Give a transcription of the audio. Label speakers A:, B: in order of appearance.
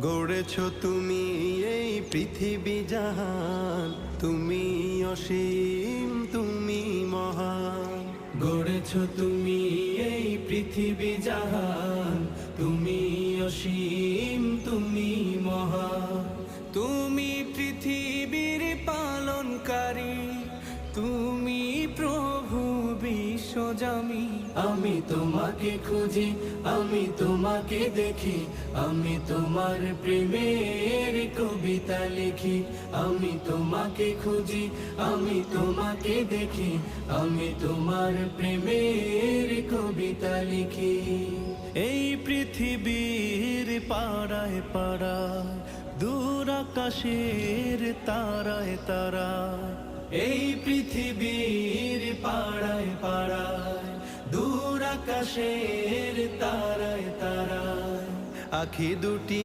A: গড়েছ তুমি এই পৃথিবী জাহান, তুমি অসীম, তুমি মহান।
B: গড়েছ তুমি এই পৃথিবী জাহান, তুমি অসীম, তুমি মহান। তুমি পৃথিবীর পালনকারী, তুমি প্রভু বিশ্বজামি। আমি তোমাকে খুঁজি, আমি তোমাকে দেখি, আমি তোমার প্রেমের কবিতা লিখি। আমি তোমাকে খুঁজি, আমি তোমাকে দেখি, আমি তোমার প্রেমের কবিতা লিখি। এই পৃথিবীর পাড়ায় পাড়ায়, দূর আকাশের তারায় তারায়, এই পৃথিবীর পাড়ায় পাড়ায়, দূর আকাশের তারায় তারায়,
A: আখি দুটি